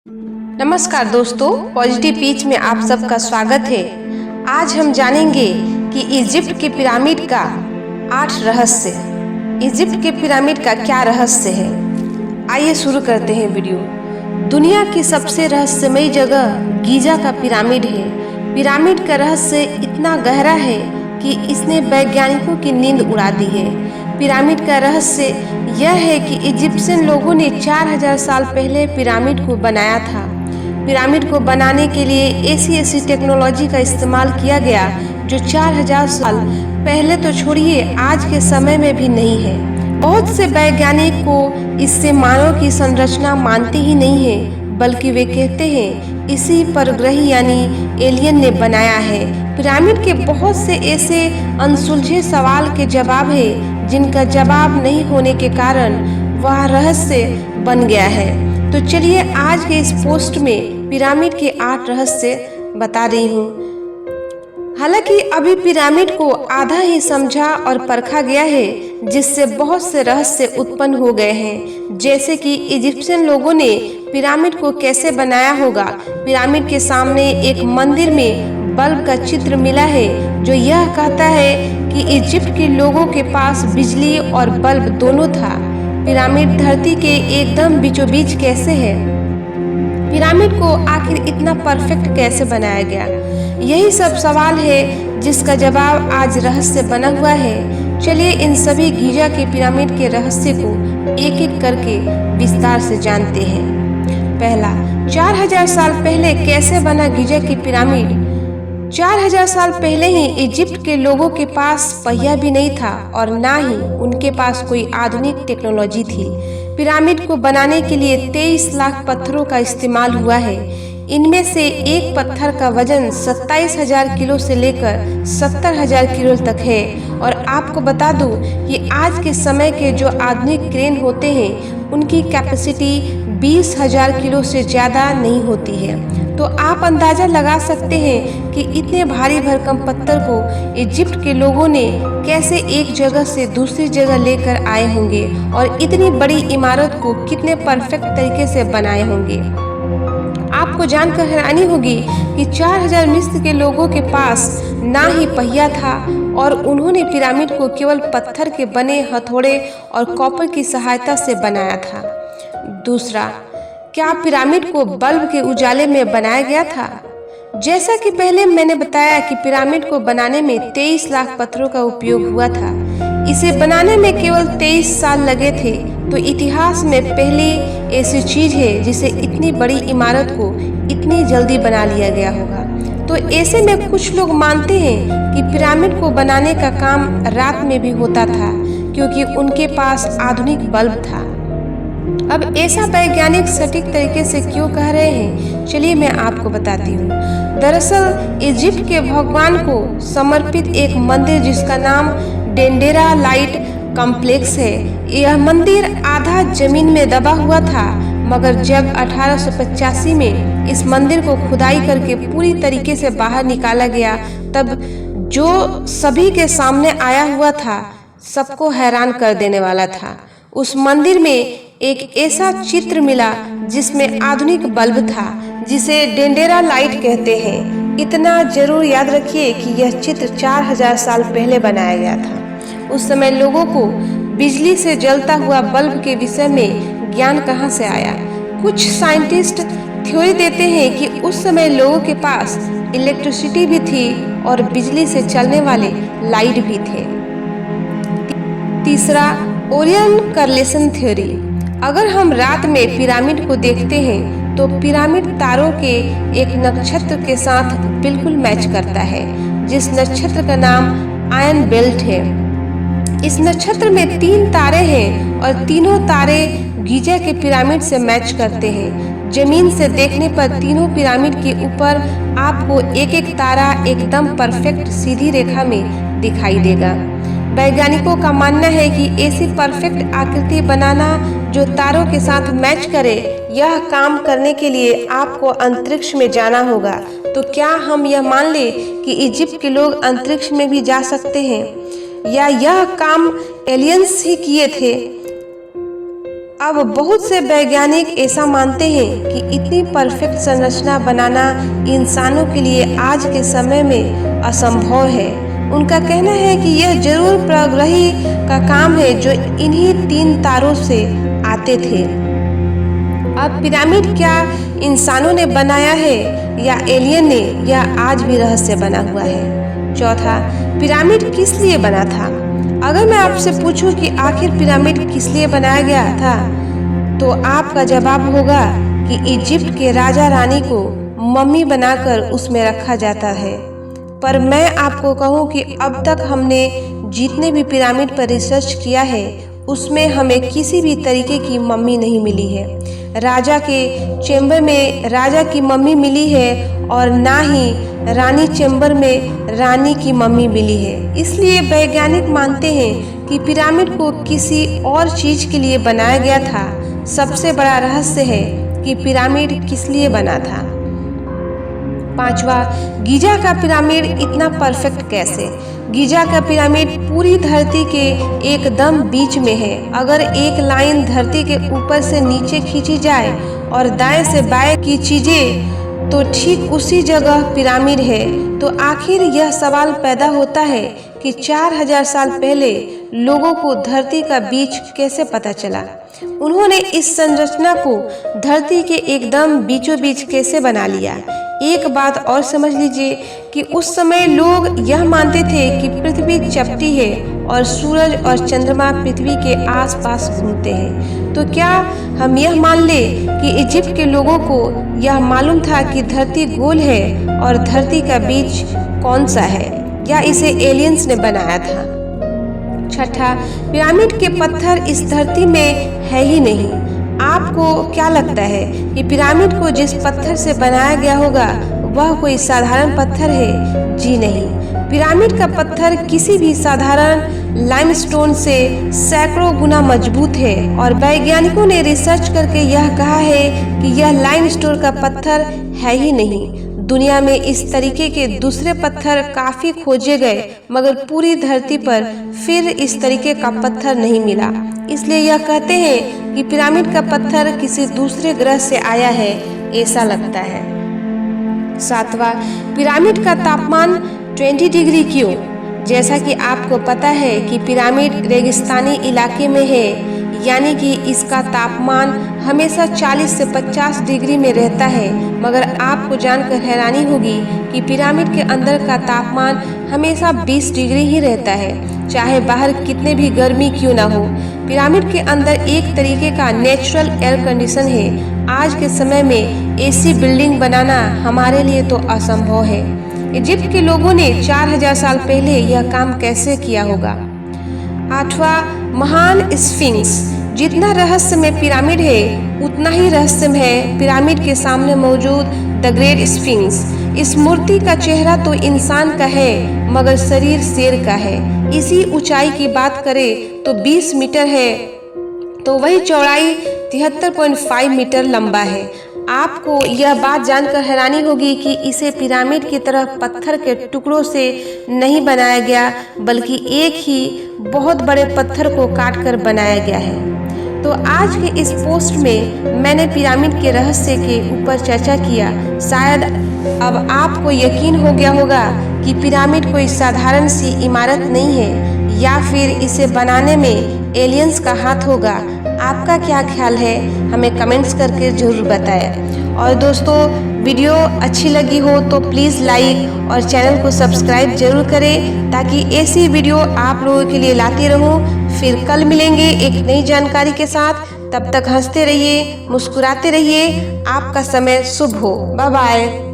नमस्कार दोस्तों, positive peach में आप सबका स्वागत है। आज हम जानेंगे कि इजिप्ट के पिरामिड का 8 रहस्य। इजिप्ट के पिरामिड का क्या रहस्य है, आइए शुरू करते हैं वीडियो। दुनिया की सबसे रहस्यमयी जगह गीजा का पिरामिड है। पिरामिड का रहस्य इतना गहरा है कि इसने वैज्ञानिकों की नींद उड़ा दी है। पिरामिड का रहस्य यह है कि इजिप्शियन लोगों ने 4000 साल पहले पिरामिड को बनाया था। पिरामिड को बनाने के लिए ऐसी टेक्नोलॉजी का इस्तेमाल किया गया जो 4000 साल पहले तो छोड़िए, आज के समय में भी नहीं है। बहुत से वैज्ञानिक को इससे मानव की संरचना मानते ही नहीं है, बल्कि वे कहते हैं इसी परग्रही यानी एलियन ने बनाया है। पिरामिड के बहुत से ऐसे अनसुलझे सवाल के जवाब है जिनका जवाब नहीं होने के कारण वह रहस्य बन गया है। तो चलिए आज के इस पोस्ट में पिरामिड के 8 रहस्य बता रही हूँ। हालांकि अभी पिरामिड को आधा ही समझा और परखा गया है, जिससे बहुत से रहस्य उत्पन्न हो गए हैं, जैसे कि इजिप्शियन लोगों ने पिरामिड को कैसे बनाया होगा। पिरामिड के सामने एक मंदिर में बल्ब का चित्र मिला है जो यह कहता है कि इजिप्ट के लोगों के पास बिजली और बल्ब दोनों था। पिरामिड धरती के एकदम बीचों बीच कैसे है? पिरामिड को आखिर इतना परफेक्ट कैसे बनाया गया? यही सब सवाल है जिसका जवाब आज रहस्य बना हुआ है। चलिए इन सभी गीजा के पिरामिड के रहस्य को एक एक करके विस्तार से जानते हैं। पहला, 4000 साल पहले कैसे बना गीजा की पिरामिड? 4000 साल पहले ही इजिप्ट के लोगों के पास पहिया भी नहीं था और ना ही उनके पास कोई आधुनिक टेक्नोलॉजी थी। पिरामिड को बनाने के लिए 23 लाख पत्थरों का इस्तेमाल हुआ है। इनमें से एक पत्थर का वजन 27,000 किलो से लेकर 70,000 किलो तक है। और आपको बता दूं कि आज के समय के जो आधुनिक क्रेन होते हैं उनकी कैपेसिटी 20,000 किलो से ज़्यादा नहीं होती है। तो आप अंदाज़ा लगा सकते हैं कि इतने भारी भरकम पत्थर को इजिप्ट के लोगों ने कैसे एक जगह से दूसरी जगह लेकर आए होंगे और इतनी बड़ी इमारत को कितने परफेक्ट तरीके से बनाए होंगे। आपको जानकर हैरानी होगी कि 4000 मिस्र के लोगों के पास ना ही पहिया था और उन्होंने पिरामिड को केवल पत्थर के बने हथौड़े और कॉपर की सहायता से बनाया था। दूसरा, क्या पिरामिड को बल्ब के उजाले में बनाया गया था? जैसा कि पहले मैंने बताया कि पिरामिड को बनाने में 23 लाख पत्थरों का उपयोग हुआ था। इसे बनाने में केवल 23 साल लगे थे, तो इतिहास में पहली ऐसी चीज है जिसे इतनी बड़ी इमारत को इतनी जल्दी बना लिया गया होगा। तो ऐसे में कुछ लोग मानते हैं कि पिरामिड को बनाने का काम रात में भी होता था, क्योंकि उनके पास आधुनिक बल्ब था। अब ऐसा वैज्ञानिक सटीक तरीके से क्यों कह रहे हैं, चलिए मैं आपको बताती हूँ। दरअसल इजिप्ट के भगवान को समर्पित एक मंदिर जिसका नाम डेंडेरा लाइट कॉम्प्लेक्स है, यह मंदिर आधा जमीन में दबा हुआ था। मगर जब 1885 में इस मंदिर को खुदाई करके पूरी तरीके से बाहर निकाला गया, तब जो सभी के सामने आया हुआ था सबको हैरान कर देने वाला था। उस मंदिर में एक ऐसा चित्र मिला जिसमें आधुनिक बल्ब था, जिसे डेंडेरा लाइट कहते हैं। इतना जरूर याद रखिए कि यह चित्र 4000 साल पहले बनाया गया था। उस समय लोगों को बिजली से जलता हुआ बल्ब के विषय में ज्ञान कहाँ से आया? कुछ साइंटिस्ट थ्योरी देते हैं कि उस समय लोगों के पास इलेक्ट्रिसिटी भी थी और बिजली से चलने वाले लाइट भी थे। तीसरा, ओरियन करलेशन थ्योरी। अगर हम रात में पिरामिड को देखते हैं तो पिरामिड तारों के एक नक्षत्र के साथ बिल्कुल मैच करता है, जिस नक्षत्र का नाम आयन बेल्ट है। इस नक्षत्र में 3 तारे हैं और तीनों तारे गीजा के पिरामिड से मैच करते हैं। जमीन से देखने पर तीनों पिरामिड के ऊपर आपको एक एक तारा एकदम परफेक्ट सीधी रेखा में दिखाई देगा। वैज्ञानिकों का मानना है कि ऐसी परफेक्ट आकृति बनाना जो तारों के साथ मैच करे, यह काम करने के लिए आपको अंतरिक्ष में जाना होगा। तो क्या हम यह मान लें कि इजिप्ट के लोग अंतरिक्ष में भी जा सकते हैं, या यह काम एलियंस ही किए थे? अब बहुत से वैज्ञानिक ऐसा मानते हैं कि इतनी परफेक्ट संरचना बनाना इंसानों के लिए आज के समय में असंभव है। उनका कहना है कि यह जरूर प्रग्रही का काम है जो इन्हीं 3 तारों से आते थे। अब पिरामिड क्या इंसानों ने बनाया है या एलियन ने, यह आज भी रहस्य बना हुआ है। चौथा, पिरामिड किस लिए बना था? अगर मैं आपसे पूछूं कि आखिर पिरामिड किस लिए बनाया गया था, तो आपका जवाब होगा कि इजिप्ट के राजा रानी को मम्मी बनाकर उसमें रखा जाता है। पर मैं आपको कहूं कि अब तक हमने जितने भी पिरामिड पर रिसर्च किया है उसमें हमें किसी भी तरीके की मम्मी नहीं मिली है। राजा के चेम्बर में राजा की मम्मी मिली है और ना ही रानी चेम्बर में रानी की मम्मी मिली है। इसलिए वैज्ञानिक मानते हैं कि पिरामिड को किसी और चीज के लिए बनाया गया था। सबसे बड़ा रहस्य है कि पिरामिड किस लिए बना था। 5वां, गीजा का पिरामिड इतना परफेक्ट कैसे? गीजा का पिरामिड पूरी धरती के एकदम बीच में है। अगर एक लाइन धरती के ऊपर से नीचे खींची जाए और दाएं से बाएं की चीजें तो ठीक उसी जगह पिरामिड है। तो आखिर यह सवाल पैदा होता है कि 4000 साल पहले लोगों को धरती का बीच कैसे पता चला? उन्होंने इस संरचना को धरती के एकदम बीचों बीच कैसे बना लिया? एक बात और समझ लीजिए कि उस समय लोग यह मानते थे कि पृथ्वी चपटी है और सूरज और चंद्रमा पृथ्वी के आसपास घूमते हैं। तो क्या हम यह मान ले कि इजिप्ट के लोगों को यह मालूम था कि धरती गोल है और धरती का बीच कौन सा है, या इसे एलियंस ने बनाया था? 6ठा, पिरामिड के पत्थर इस धरती में है ही नहीं। आपको क्या लगता है कि पिरामिड को जिस पत्थर से बनाया गया होगा वह कोई साधारण पत्थर है? जी नहीं, पिरामिड का पत्थर किसी भी साधारण लाइमस्टोन से सैकड़ों गुना मजबूत है और वैज्ञानिकों ने रिसर्च करके यह कहा है कि यह लाइमस्टोन का पत्थर है ही नहीं। दुनिया में इस तरीके के दूसरे पत्थर काफी खोजे गए मगर पूरी धरती पर फिर इस तरीके का पत्थर नहीं मिला। इसलिए यह कहते हैं कि पिरामिड का पत्थर किसी दूसरे ग्रह से आया है, ऐसा लगता है। 7वां, पिरामिड का तापमान 20 डिग्री क्यों? जैसा कि आपको पता है कि पिरामिड रेगिस्तानी इलाके में है, यानी कि इसका तापमान हमेशा 40 से 50 डिग्री में रहता है। मगर आपको जानकर हैरानी होगी कि पिरामिड के अंदर का तापमान हमेशा 20 डिग्री ही रहता है, चाहे बाहर कितने भी गर्मी क्यों ना हो। पिरामिड के अंदर एक तरीके का नेचुरल एयर कंडीशन है। आज के समय में एसी बिल्डिंग बनाना हमारे लिए तो असंभव है। इजिप्ट के लोगों ने 4000 साल पहले यह काम कैसे किया होगा? 8वां, महान स्फिंक्स। जितना रहस्यमय पिरामिड है उतना ही रहस्यमय है पिरामिड के सामने मौजूद द ग्रेट स्फिंक्स। इस मूर्ति का चेहरा तो इंसान का है मगर शरीर शेर का है। इसी ऊंचाई की बात करें तो 20 मीटर है, तो वही चौड़ाई 73.5 मीटर लंबा है। आपको यह बात जानकर हैरानी होगी कि इसे पिरामिड की तरह पत्थर के टुकड़ों से नहीं बनाया गया बल्कि एक ही बहुत बड़े पत्थर को काटकर बनाया गया है। तो आज के इस पोस्ट में मैंने पिरामिड के रहस्य के ऊपर चर्चा किया। शायद अब आपको यकीन हो गया होगा कि पिरामिड कोई साधारण सी इमारत नहीं है या फिर इसे बनाने में एलियंस का हाथ होगा। आपका क्या ख्याल है, हमें कमेंट्स करके जरूर बताएं। और दोस्तों, वीडियो अच्छी लगी हो तो प्लीज़ लाइक और चैनल को सब्सक्राइब जरूर करें ताकि ऐसी वीडियो आप लोगों के लिए लाती रहूं। फिर कल मिलेंगे एक नई जानकारी के साथ। तब तक हंसते रहिए, मुस्कुराते रहिए। आपका समय शुभ हो। Bye bye.